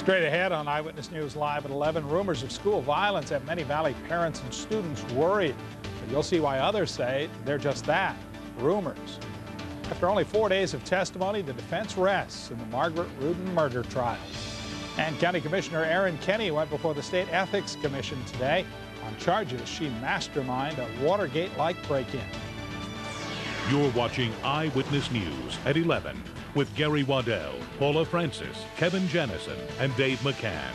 Straight ahead on Eyewitness News Live at 11, rumors of school violence have many Valley parents and students worried. But you'll see why others say they're just that, rumors. After only 4 days of testimony, the defense rests in the Margaret Rudin murder trial. And County Commissioner Erin Kenney went before the State Ethics Commission today on charges she masterminded a Watergate-like break-in. You're watching Eyewitness News at 11 with Gary Waddell, Paula Francis, Kevin Janison, and Dave McCann.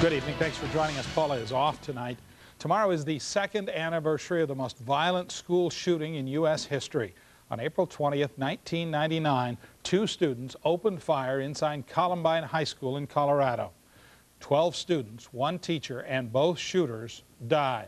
Good evening. Thanks for joining us. Paula is off tonight. Tomorrow is the second anniversary of the most violent school shooting in U.S. history. On April 20th, 1999, 2 students opened fire inside Columbine High School in Colorado. 12 students, 1 teacher, and both shooters died.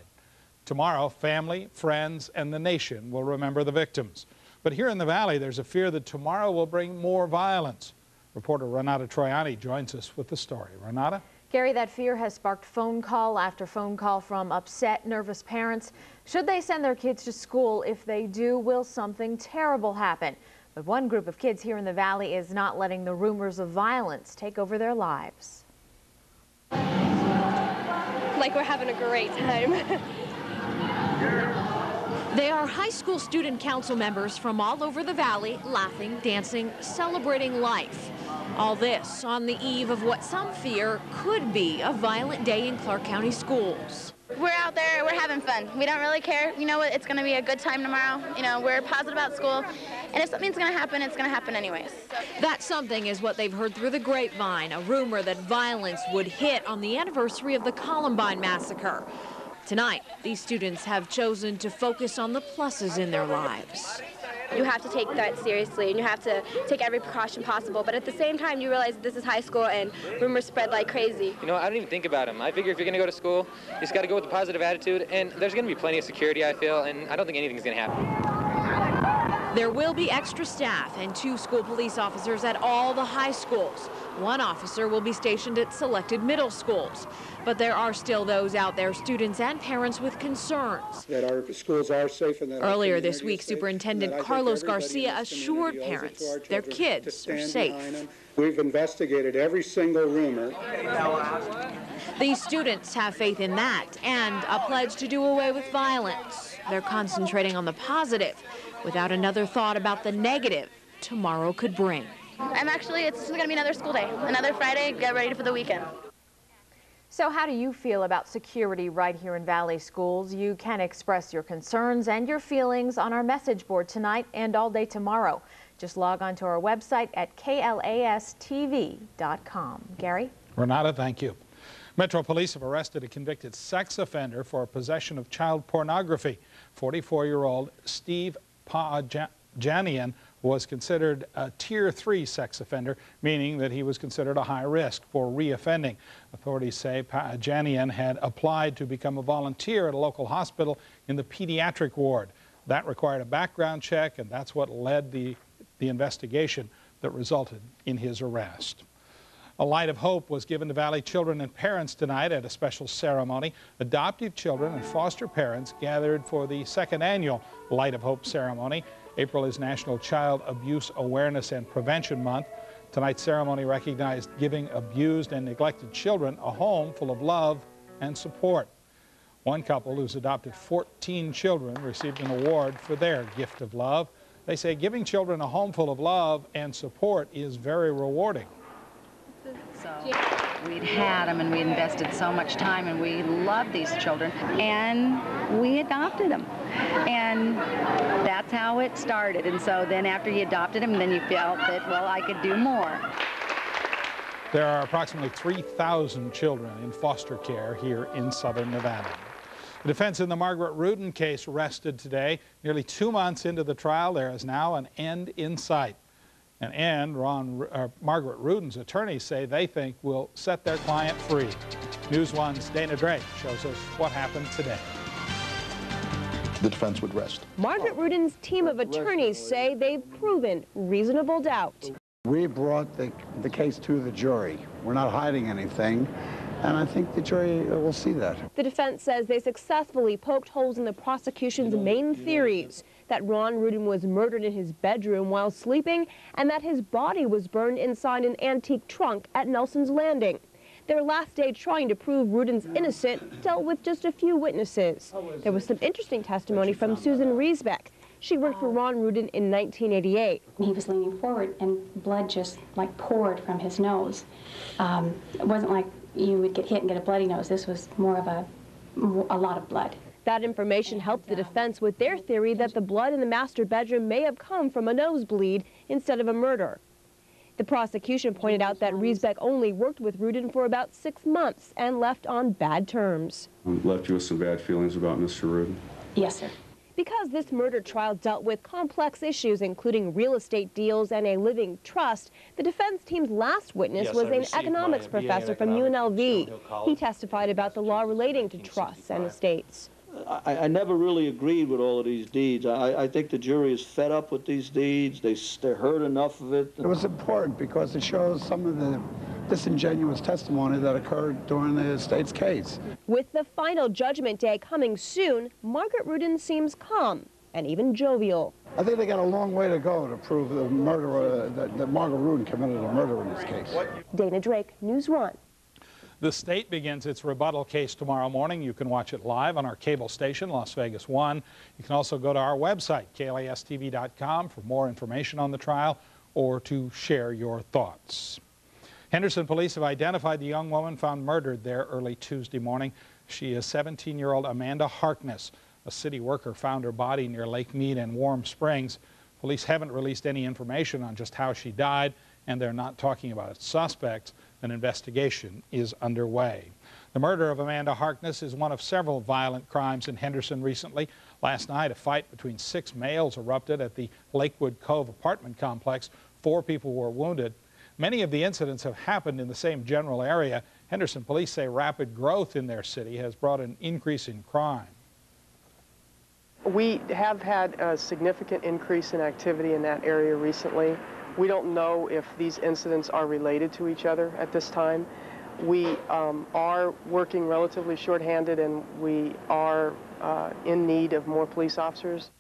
Tomorrow, family, friends, and the nation will remember the victims. But here in the Valley, there's a fear that tomorrow will bring more violence. Reporter Renata Troiani joins us with the story. Renata? Gary, that fear has sparked phone call after phone call from upset, nervous parents. Should they send their kids to school? If they do, will something terrible happen? But one group of kids here in the Valley is not letting the rumors of violence take over their lives. Like we're having a great time. They are high school student council members from all over the Valley, laughing, dancing, celebrating life. All this on the eve of what some fear could be a violent day in Clark County schools. We're out there, we're having fun. We don't really care. You know what, it's going to be a good time tomorrow. You know, we're positive about school. And if something's going to happen, it's going to happen anyways. That something is what they've heard through the grapevine, a rumor that violence would hit on the anniversary of the Columbine massacre. Tonight, these students have chosen to focus on the pluses in their lives. You have to take that seriously, and you have to take every precaution possible. But at the same time, you realize this is high school, and rumors spread like crazy. You know, I don't even think about them. I figure if you're going to go to school, you just got to go with a positive attitude. And there's going to be plenty of security, I feel, and I don't think anything's going to happen. There will be extra staff and 2 school police officers at all the high schools. 1 officer will be stationed at selected middle schools. But there are still those out there, students and parents, with concerns. That our schools are safe and that earlier this week, Superintendent Carlos Garcia assured parents their kids are safe. We've investigated every single rumor. These students have faith in that and a pledge to do away with violence. They're concentrating on the positive without another thought about the negative tomorrow could bring. It's going to be another school day, another Friday, get ready for the weekend. So how do you feel about security right here in Valley schools? You can express your concerns and your feelings on our message board tonight and all day tomorrow. Just log on to our website at KLAS-TV.com. Gary? Renata, thank you. Metro Police have arrested a convicted sex offender for possession of child pornography. 44-year-old Steve Pajanian was considered a Tier 3 sex offender, meaning that he was considered a high risk for reoffending. Authorities say Pajanian had applied to become a volunteer at a local hospital in the pediatric ward. That required a background check, and that's what led the investigation that resulted in his arrest. A light of hope was given to Valley children and parents tonight at a special ceremony. Adoptive children and foster parents gathered for the 2nd annual Light of Hope ceremony. April is National Child Abuse Awareness and Prevention Month. Tonight's ceremony recognized giving abused and neglected children a home full of love and support. One couple who's adopted 14 children received an award for their gift of love. They say giving children a home full of love and support is very rewarding. So we'd had them and we invested so much time and we loved these children and we adopted them. And that's how it started. And so then after you adopted them, then you felt that, well, I could do more. There are approximately 3,000 children in foster care here in southern Nevada. The defense in the Margaret Rudin case rested today. Nearly 2 months into the trial, there is now an end in sight. An end Margaret Rudin's attorneys say they think will set their client free. News 1's Dana Drake shows us what happened today. The defense would rest. Margaret Rudin's team of attorneys say they've proven reasonable doubt. We brought the case to the jury. We're not hiding anything, and I think the jury will see that. The defense says they successfully poked holes in the prosecution's main theories. that Ron Rudin was murdered in his bedroom while sleeping and that his body was burned inside an antique trunk at Nelson's Landing. Their last day trying to prove Rudin's innocent dealt with just a few witnesses. There was some interesting testimony from Susan Riesbeck. She worked for Ron Rudin in 1988. He was leaning forward and blood just like poured from his nose. It wasn't like you would get hit and get a bloody nose. This was more of a lot of blood. That information helped the defense with their theory that the blood in the master bedroom may have come from a nosebleed instead of a murder. The prosecution pointed out that Riesbeck only worked with Rudin for about 6 months and left on bad terms. Left you with some bad feelings about Mr. Rudin? Yes, sir. Because this murder trial dealt with complex issues, including real estate deals and a living trust, the defense team's last witness was an economics professor from UNLV. He testified about the law relating to trusts and estates. I never really agreed with all of these deeds. I think the jury is fed up with these deeds. They heard enough of it. It was important because it shows some of the disingenuous testimony that occurred during the state's case. With the final judgment day coming soon, Margaret Rudin seems calm and even jovial. I think they got a long way to go to prove the murderer, that Margaret Rudin committed a murder in this case. Dana Drake, News 1. The state begins its rebuttal case tomorrow morning. You can watch it live on our cable station, Las Vegas 1. You can also go to our website, KLAS-TV.com, for more information on the trial or to share your thoughts. Henderson police have identified the young woman found murdered there early Tuesday morning. She is 17-year-old Amanda Harkness. A city worker found her body near Lake Mead and Warm Springs. Police haven't released any information on just how she died, and they're not talking about suspects. An investigation is underway. The murder of Amanda Harkness is one of several violent crimes in Henderson recently. Last night, a fight between 6 males erupted at the Lakewood Cove apartment complex. 4 people were wounded. Many of the incidents have happened in the same general area. Henderson police say rapid growth in their city has brought an increase in crime. We have had a significant increase in activity in that area recently. We don't know if these incidents are related to each other at this time. We are working relatively shorthanded, and we are in need of more police officers.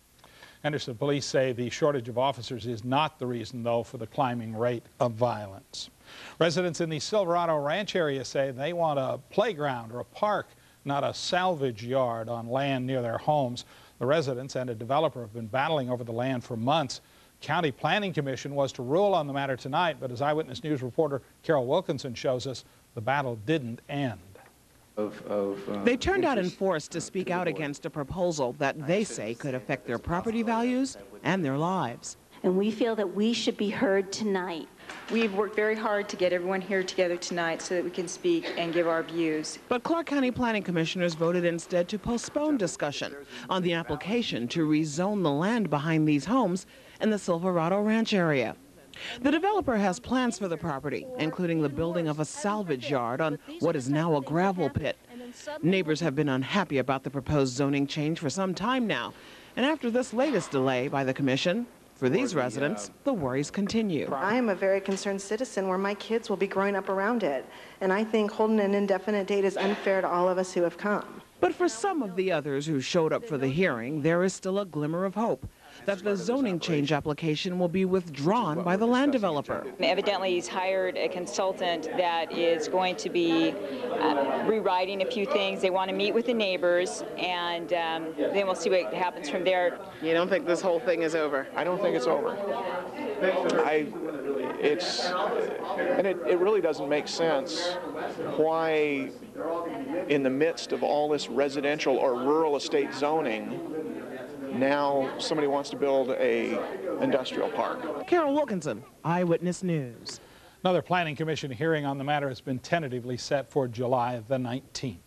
Henderson police say the shortage of officers is not the reason, though, for the climbing rate of violence. Residents in the Silverado Ranch area say they want a playground or a park, not a salvage yard on land near their homes. The residents and a developer have been battling over the land for months. County Planning Commission was to rule on the matter tonight, but as Eyewitness News reporter Carol Wilkerson shows us, the battle didn't end. They turned out in force to speak out against a proposal that they say could affect their property values and their lives. And we feel that we should be heard tonight. We've worked very hard to get everyone here together tonight so that we can speak and give our views. But Clark County Planning Commissioners voted instead to postpone discussion on the application to rezone the land behind these homes in the Silverado Ranch area. The developer has plans for the property, including the building of a salvage yard on what is now a gravel pit. Neighbors have been unhappy about the proposed zoning change for some time now, and after this latest delay by the commission, for these residents, the worries continue. I am a very concerned citizen where my kids will be growing up around it, and I think holding an indefinite date is unfair to all of us who have come. But for some of the others who showed up for the hearing, there is still a glimmer of hope that the zoning change application will be withdrawn by the land developer. Evidently, he's hired a consultant that is going to be rewriting a few things. They want to meet with the neighbors, and then we'll see what happens from there. You don't think this whole thing is over? I don't think it's over. It really doesn't make sense why, in the midst of all this residential or rural estate zoning, now somebody wants to build a industrial park. Carol Wilkerson, Eyewitness News. Another Planning Commission hearing on the matter has been tentatively set for July the 19th.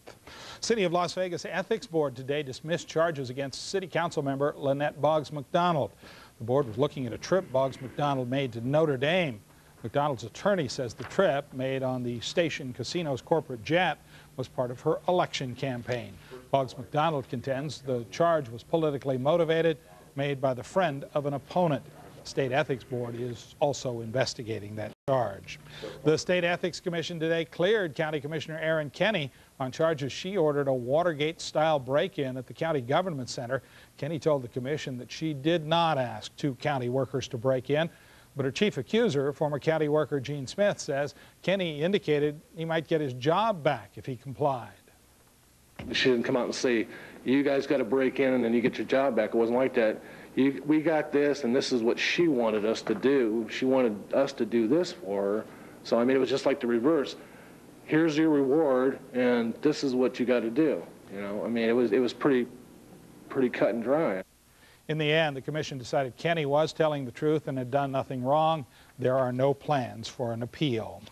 City of Las Vegas Ethics Board today dismissed charges against City Council member Lynette Boggs McDonald. The board was looking at a trip Boggs McDonald made to Notre Dame. McDonald's attorney says the trip, made on the Station Casino's corporate jet, was part of her election campaign. Boggs McDonald contends the charge was politically motivated, made by the friend of an opponent. The State Ethics Board is also investigating that charge. The State Ethics Commission today cleared County Commissioner Aaron Kenney on charges she ordered a Watergate-style break-in at the county government center. Kenny told the commission that she did not ask 2 county workers to break in, but her chief accuser, former county worker Gene Smith, says Kenny indicated he might get his job back if he complied. She didn't come out and say, you guys got to break in and then you get your job back. It wasn't like that. We got this, and this is what she wanted us to do. She wanted us to do this for her. So, I mean, it was just like the reverse. Here's your reward, and this is what you got to do. You know, I mean, it was pretty cut and dry. In the end, the commission decided Kenny was telling the truth and had done nothing wrong. There are no plans for an appeal.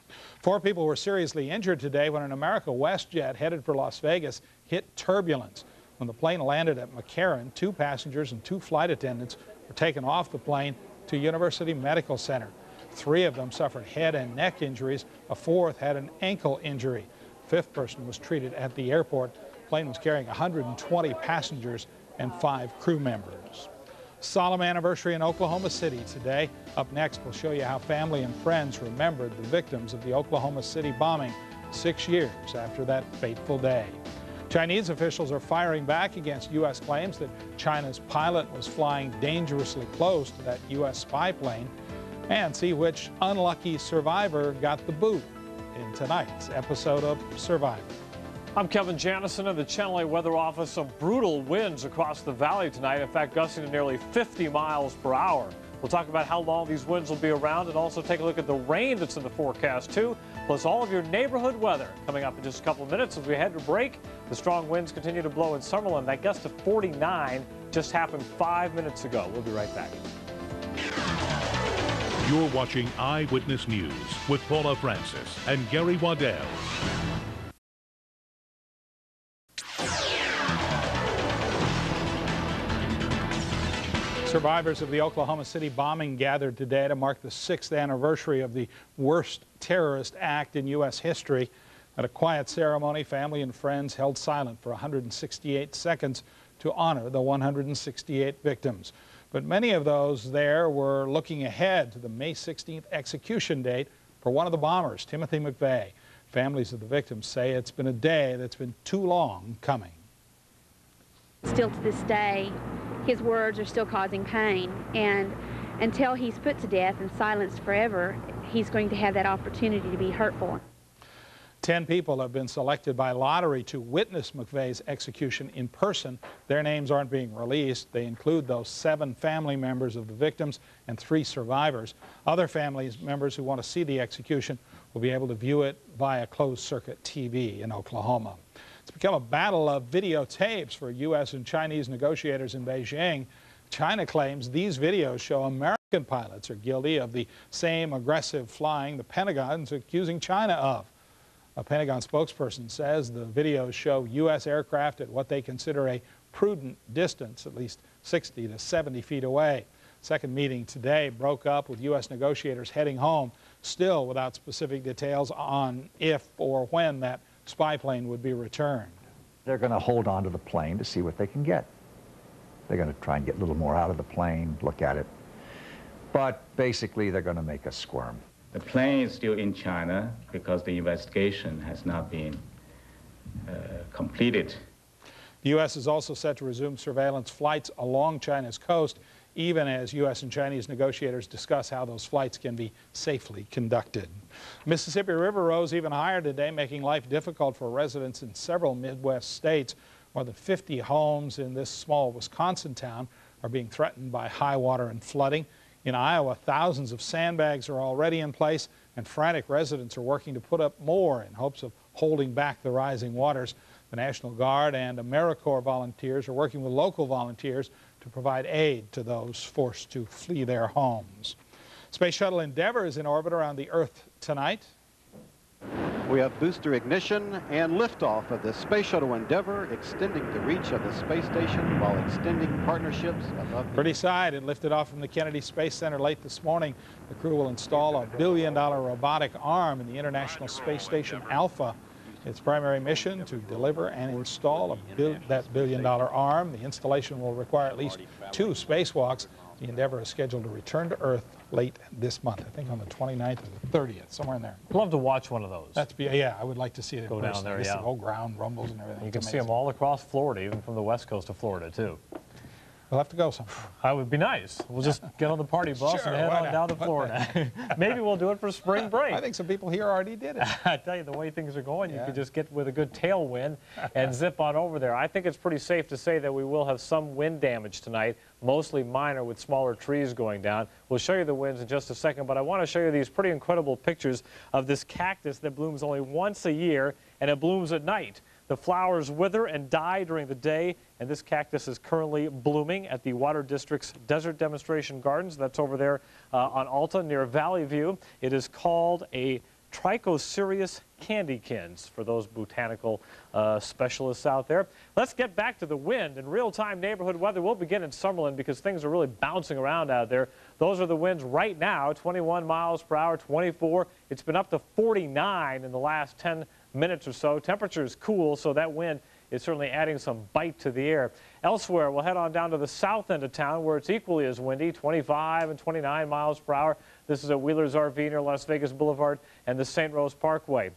4 people were seriously injured today when an America West jet headed for Las Vegas hit turbulence. When the plane landed at McCann, 2 passengers and 2 flight attendants were taken off the plane to University Medical Center. 3 of them suffered head and neck injuries. A 4th had an ankle injury. A 5th person was treated at the airport. The plane was carrying 120 passengers and 5 crew members. Solemn anniversary in Oklahoma City today. Up next, we'll show you how family and friends remembered the victims of the Oklahoma City bombing 6 years after that fateful day. Chinese officials are firing back against U.S. claims that China's pilot was flying dangerously close to that U.S. spy plane, and see which unlucky survivor got the boot in tonight's episode of Survivor. I'm Kevin Janison of the Channel 8 Weather Office. Some brutal winds across the valley tonight, in fact, gusting to nearly 50 miles per hour. We'll talk about how long these winds will be around and also take a look at the rain that's in the forecast, too, plus all of your neighborhood weather coming up in just a couple of minutes as we head to break. The strong winds continue to blow in Summerlin. That gust of 49 just happened 5 minutes ago. We'll be right back. You're watching Eyewitness News with Paula Francis and Gary Waddell. Survivors of the Oklahoma City bombing gathered today to mark the 6th anniversary of the worst terrorist act in U.S. history. At a quiet ceremony, family and friends held silent for 168 seconds to honor the 168 victims. But many of those there were looking ahead to the May 16th execution date for one of the bombers, Timothy McVeigh. Families of the victims say it's been a day that's been too long coming. Still to this day, his words are still causing pain, and until he's put to death and silenced forever, he's going to have that opportunity to be hurtful. 10 people have been selected by lottery to witness McVeigh's execution in person. Their names aren't being released. They include those 7 family members of the victims and 3 survivors. Other family members who want to see the execution will be able to view it via closed-circuit TV in Oklahoma. It's become a battle of videotapes for U.S. and Chinese negotiators in Beijing. China claims these videos show American pilots are guilty of the same aggressive flying the Pentagon's accusing China of. A Pentagon spokesperson says the videos show U.S. aircraft at what they consider a prudent distance, at least 60 to 70 feet away. Second meeting today broke up with U.S. negotiators heading home, still without specific details on if or when that spy plane would be returned. They're going to hold on to the plane to see what they can get. They're going to try and get a little more out of the plane, look at it. But basically, they're going to make us squirm. The plane is still in China because the investigation has not been completed. The U.S. is also set to resume surveillance flights along China's coast, even as U.S. and Chinese negotiators discuss how those flights can be safely conducted. Mississippi River rose even higher today, making life difficult for residents in several Midwest states. More than 50 homes in this small Wisconsin town are being threatened by high water and flooding. In Iowa, thousands of sandbags are already in place, and frantic residents are working to put up more in hopes of holding back the rising waters. The National Guard and AmeriCorps volunteers are working with local volunteers to provide aid to those forced to flee their homes. Space Shuttle Endeavour is in orbit around the Earth tonight. We have booster ignition and liftoff of the Space Shuttle Endeavour, extending the reach of the space station while extending partnerships above. Pretty sight. It lifted off from the Kennedy Space Center late this morning. The crew will install a billion-dollar robotic arm in the International Space Station Alpha. Its primary mission to deliver and install that billion-dollar arm. The installation will require at least 2 spacewalks. The Endeavour is scheduled to return to Earth late this month. I think on the 29th or the 30th, somewhere in there. I'd love to watch one of those. Yeah, I would like to see it. Go down there, yeah. The whole ground rumbles and everything. You can see them all across Florida, even from the west coast of Florida, too. We'll have to go sometime. That would be nice. We'll just get on the party bus and head on down to Florida. Maybe we'll do it for spring break. I think some people here already did it. I tell you, the way things are going, you could just get with a good tailwind and zip on over there. I think it's pretty safe to say that we will have some wind damage tonight, mostly minor with smaller trees going down. We'll show you the winds in just a second, but I want to show you these pretty incredible pictures of this cactus that blooms only once a year, and it blooms at night. The flowers wither and die during the day, and this cactus is currently blooming at the Water District's Desert Demonstration Gardens. That's over there on Alta near Valley View. It is called a Trichocereus candykins for those botanical specialists out there. Let's get back to the wind and real-time neighborhood weather. We'll begin in Summerlin because things are really bouncing around out there. Those are the winds right now, 21 miles per hour, 24. It's been up to 49 in the last 10 minutes or so. Temperature is cool, so that wind is certainly adding some bite to the air. Elsewhere, we'll head on down to the south end of town where it's equally as windy, 25 and 29 miles per hour. This is at Wheeler's RV near Las Vegas Boulevard and the St. Rose Parkway.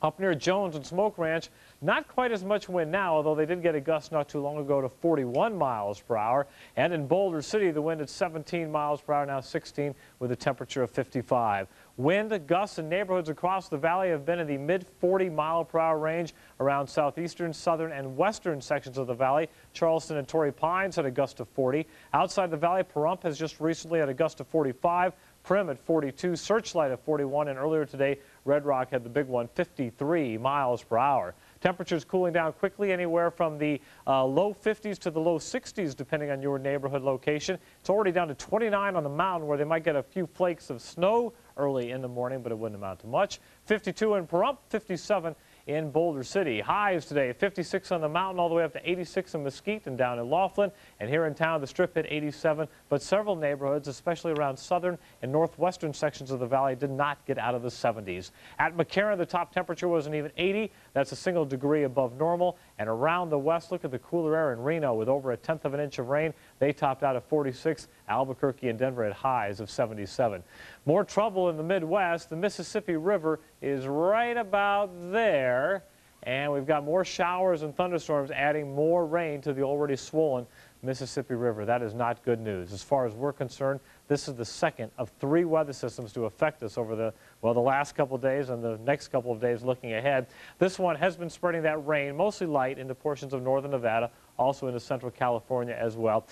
Up near Jones and Smoke Ranch, not quite as much wind now, although they did get a gust not too long ago to 41 miles per hour. And in Boulder City, the wind at 17 miles per hour, now 16, with a temperature of 55. Wind gusts in neighborhoods across the valley have been in the mid-40 mile per hour range around southeastern, southern, and western sections of the valley. Charleston and Torrey Pines had a gust of 40. Outside the valley, Pahrump has just recently had a gust of 45. Prim at 42, Searchlight at 41, and earlier today, Red Rock had the big one, 53 miles per hour. Temperatures cooling down quickly, anywhere from the low 50s to the low 60s, depending on your neighborhood location. It's already down to 29 on the mountain, where they might get a few flakes of snow early in the morning, but it wouldn't amount to much. 52 in Pahrump, 57 in Boulder City. Highs today, 56 on the mountain, all the way up to 86 in Mesquite and down in Laughlin. And here in town, the Strip hit 87, but several neighborhoods, especially around southern and northwestern sections of the valley, did not get out of the 70s. At McCann, the top temperature wasn't even 80. That's a single degree above normal. And around the west, look at the cooler air in Reno with over 1/10 of an inch of rain. They topped out at 46. Albuquerque and Denver at highs of 77. More trouble in the Midwest. The Mississippi River is right about there, and we've got more showers and thunderstorms adding more rain to the already swollen Mississippi River. That is not good news. As far as we're concerned, this is the second of 3 weather systems to affect us over the last couple of days and the next couple of days looking ahead. This one has been spreading that rain, mostly light, into portions of northern Nevada, also into central California as well.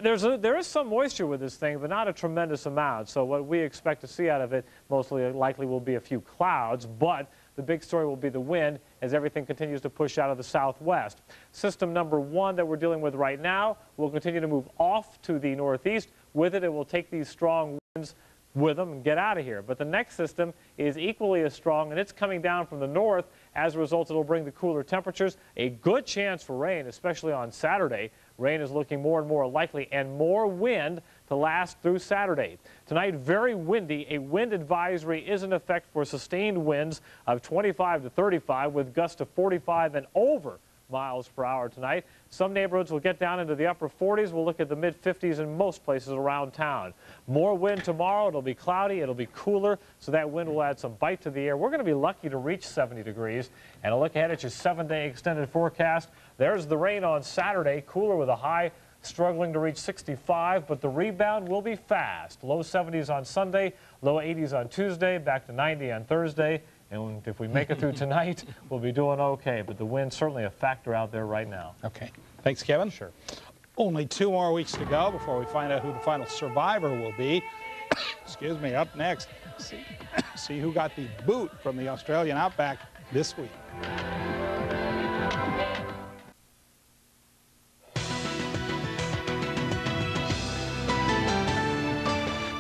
There is some moisture with this thing, but not a tremendous amount. So what we expect to see out of it mostly likely will be a few clouds, but the big story will be the wind as everything continues to push out of the southwest. System number 1 that we're dealing with right now will continue to move off to the northeast. With it, it will take these strong winds with them and get out of here. But the next system is equally as strong, and it's coming down from the north. As a result, it'll bring the cooler temperatures. A good chance for rain, especially on Saturday. Rain is looking more and more likely, and more wind to last through Saturday. Tonight, very windy. A wind advisory is in effect for sustained winds of 25 to 35 with gusts of 45 and over miles per hour tonight. Some neighborhoods will get down into the upper 40s. We'll look at the mid-50s in most places around town. More wind tomorrow. It'll be cloudy. It'll be cooler, so that wind will add some bite to the air. We're going to be lucky to reach 70 degrees. And a look ahead at your 7-day extended forecast. There's the rain on Saturday, cooler with a high struggling to reach 65, but the rebound will be fast. Low 70s on Sunday, low 80s on Tuesday, back to 90 on Thursday. And if we make it through tonight, we'll be doing okay. But the wind's certainly a factor out there right now. Okay. Thanks, Kevin. Sure. Only 2 more weeks to go before we find out who the final survivor will be. Excuse me. Up next, see who got the boot from the Australian outback this week.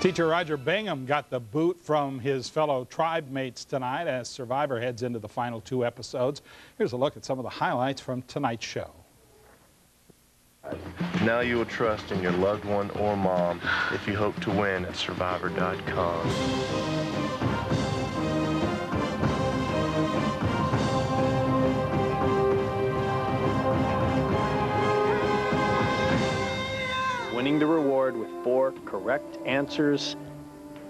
Teacher Roger Bingham got the boot from his fellow tribe mates tonight as Survivor heads into the final 2 episodes. Here's a look at some of the highlights from tonight's show. Now you will trust in your loved one or mom if you hope to win at Survivor.com. When winning the reward with 4 correct answers.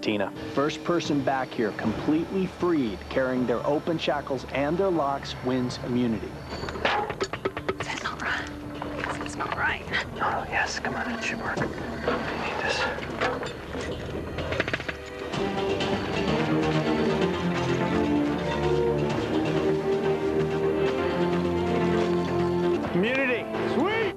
Tina. First person back here, completely freed, carrying their open shackles and their locks, wins immunity. Is that not right? That's not right. Oh, yes, come on, it should work. I need this. Immunity. Sweet!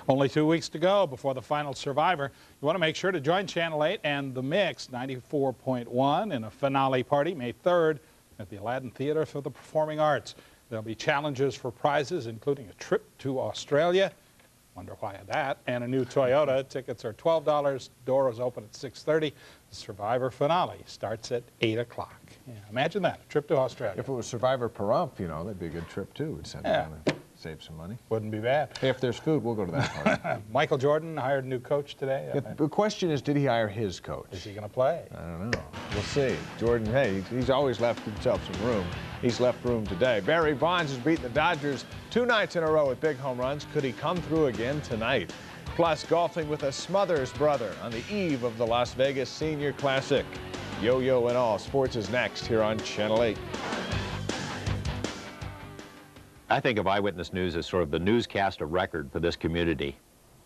Only 2 weeks to go before the final survivor. You want to make sure to join Channel 8 and The Mix 94.1 in a finale party May 3rd at the Aladdin Theater for the Performing Arts. There'll be challenges for prizes, including a trip to Australia. Wonder why that. And a new Toyota. Tickets are $12. Doors open at 6:30. The Survivor finale starts at 8 o'clock. Yeah, imagine that, a trip to Australia. If it was Survivor per-ump, you know, that'd be a good trip, too. We'd send down and save some money. Wouldn't be bad. Hey, if there's food, we'll go to that party. Michael Jordan hired a new coach today. Yeah, the question is, did he hire his coach? Is he going to play? I don't know. We'll see. Jordan, hey, he's always left himself some room. He's left room today. Barry Bonds has beaten the Dodgers 2 nights in a row with big home runs. Could he come through again tonight? Plus, golfing with a Smothers brother on the eve of the Las Vegas Senior Classic. Yo-yo and all. Sports is next here on Channel 8. I think of Eyewitness News as sort of the newscast of record for this community.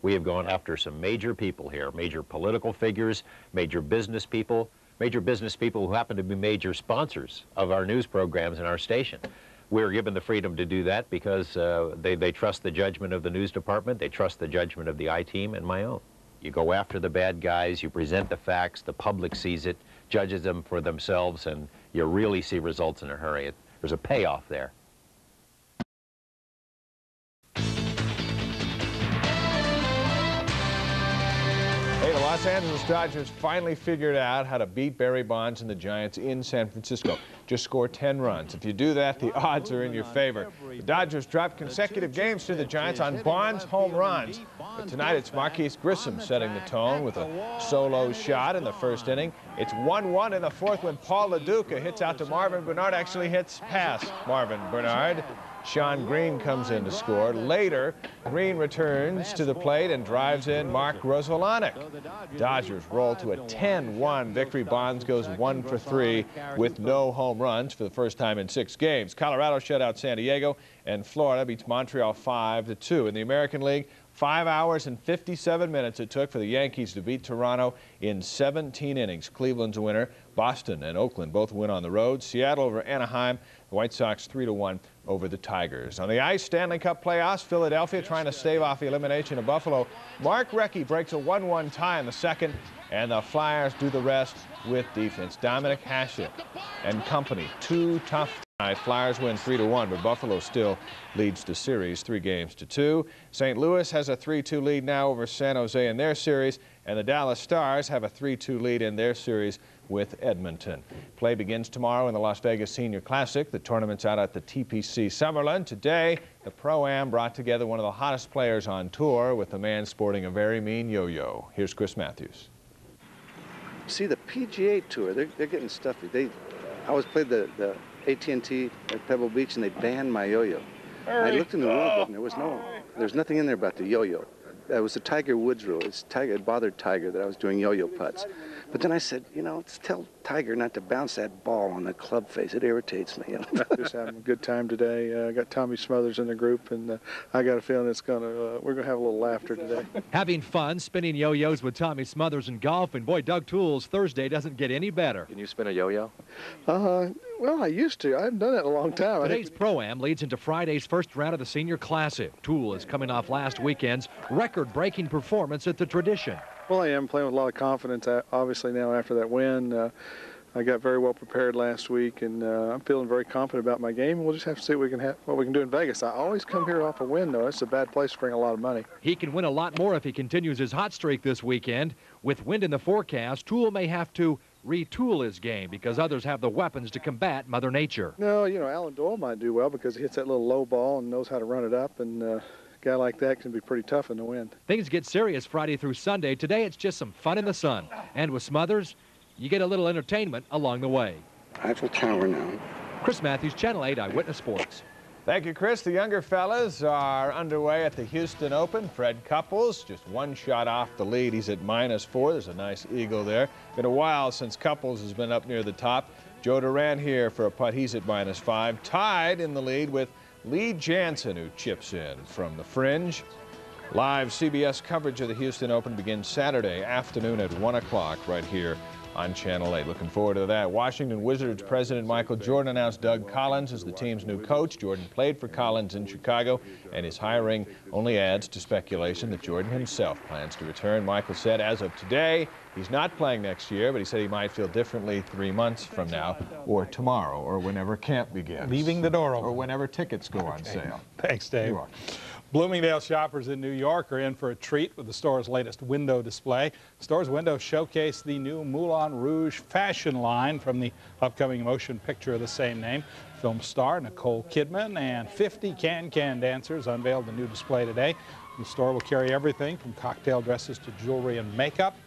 We have gone after some major people here, major political figures, major business people who happen to be major sponsors of our news programs and our station. We're given the freedom to do that because they trust the judgment of the news department, they trust the judgment of the I-team and my own. You go after the bad guys, you present the facts, the public sees it, judges them for themselves, and you really see results in a hurry. There's a payoff there. Hey, the Los Angeles Dodgers finally figured out how to beat Barry Bonds and the Giants in San Francisco. Just score 10 runs. If you do that, the odds are in your favor. The Dodgers dropped consecutive games to the Giants on Bonds home runs. But tonight it's Marquise Grissom setting the tone with a solo shot in the first inning. It's 1-1 in the fourth when Paul LaDuca hits out to Marvin Bernard, actually hits past Marvin Bernard. Sean Green comes in to score. Later, Green returns to the plate and drives in Mark Rozolanek. Dodgers roll to a 10-1 victory. Bonds goes 1 for 3 with no home runs for the first time in 6 games. Colorado shut out San Diego, and Florida beats Montreal 5-2. In the American League, 5 hours and 57 minutes it took for the Yankees to beat Toronto in 17 innings. Cleveland's a winner. Boston and Oakland both win on the road. Seattle over Anaheim. The White Sox 3-1 over the Tigers. On the ice, Stanley Cup playoffs, Philadelphia trying to stave off the elimination of Buffalo. Mark Recchi breaks a 1-1 tie in the second, and the Flyers do the rest with defense. Dominic Hasek and company, 2 tough tonight. Flyers win 3-1, but Buffalo still leads the series 3-2. St. Louis has a 3-2 lead now over San Jose in their series, and the Dallas Stars have a 3-2 lead in their series with Edmonton. Play begins tomorrow in the Las Vegas Senior Classic. The tournament's out at the TPC Summerlin. Today, the Pro-Am brought together one of the hottest players on tour with a man sporting a very mean yo-yo. Here's Chris Matthews. See, the PGA Tour, they're getting stuffy. I always played the AT&T at Pebble Beach, and they banned my yo-yo. I looked in the rule book, and there was nothing in there about the yo-yo. It was the Tiger Woods rule. It bothered Tiger that I was doing yo-yo putts. But then I said, you know, let's tell Tiger not to bounce that ball on the club face. It irritates me. You know? Just having a good time today. I got Tommy Smothers in the group, and I got a feeling we're gonna have a little laughter today. Having fun spinning yo-yos with Tommy Smothers and golfing. Boy, Doug Toole's Thursday doesn't get any better. Can you spin a yo-yo? Well, I used to. I haven't done that in a long time. Today's Pro-Am leads into Friday's first round of the Senior Classic. Toole is coming off last weekend's record-breaking performance at the Tradition. Well, I am playing with a lot of confidence, obviously, now after that win. I got very well prepared last week, and I'm feeling very confident about my game. We'll just have to see what we can do in Vegas. I always come here off a win, though. It's a bad place to bring a lot of money. He can win a lot more if he continues his hot streak this weekend. With wind in the forecast, Toole may have to retool his game because others have the weapons to combat Mother Nature. No, you know, Alan Doyle might do well because he hits that little low ball and knows how to run it up, and a guy like that can be pretty tough in the wind. Things get serious Friday through Sunday. Today it's just some fun in the sun. And with Smothers, you get a little entertainment along the way. Eiffel Tower now. Chris Matthews, Channel 8 Eyewitness Sports. Thank you, Chris. The younger fellas are underway at the Houston Open. Fred Couples, just one shot off the lead. He's at -4. There's a nice eagle there. Been a while since Couples has been up near the top. Joe Duran here for a putt. He's at -5. Tied in the lead with Lee Jansen, who chips in from the fringe. Live CBS coverage of the Houston Open begins Saturday afternoon at 1 o'clock right here on Channel 8. Looking forward to that. Washington Wizards president Michael Jordan announced Doug Collins as the team's new coach. Jordan played for Collins in Chicago, and his hiring only adds to speculation that Jordan himself plans to return. Michael said as of today, he's not playing next year, but he said he might feel differently 3 months from now, or tomorrow, or whenever camp begins. Leaving the door open. Or whenever tickets go on sale. Thanks, Dave. You're welcome. Bloomingdale shoppers in New York are in for a treat with the store's latest window display. The store's windows showcase the new Moulin Rouge fashion line from the upcoming motion picture of the same name. Film star Nicole Kidman and 50 can-can dancers unveiled the new display today. The store will carry everything from cocktail dresses to jewelry and makeup.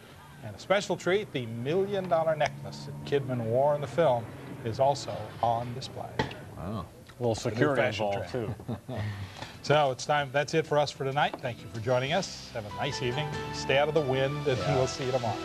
And a special treat, the $1 million necklace that Kidman wore in the film is also on display. Wow. A little security involved, too. So it's time. That's it for us for tonight. Thank you for joining us. Have a nice evening. Stay out of the wind, and we'll see you tomorrow.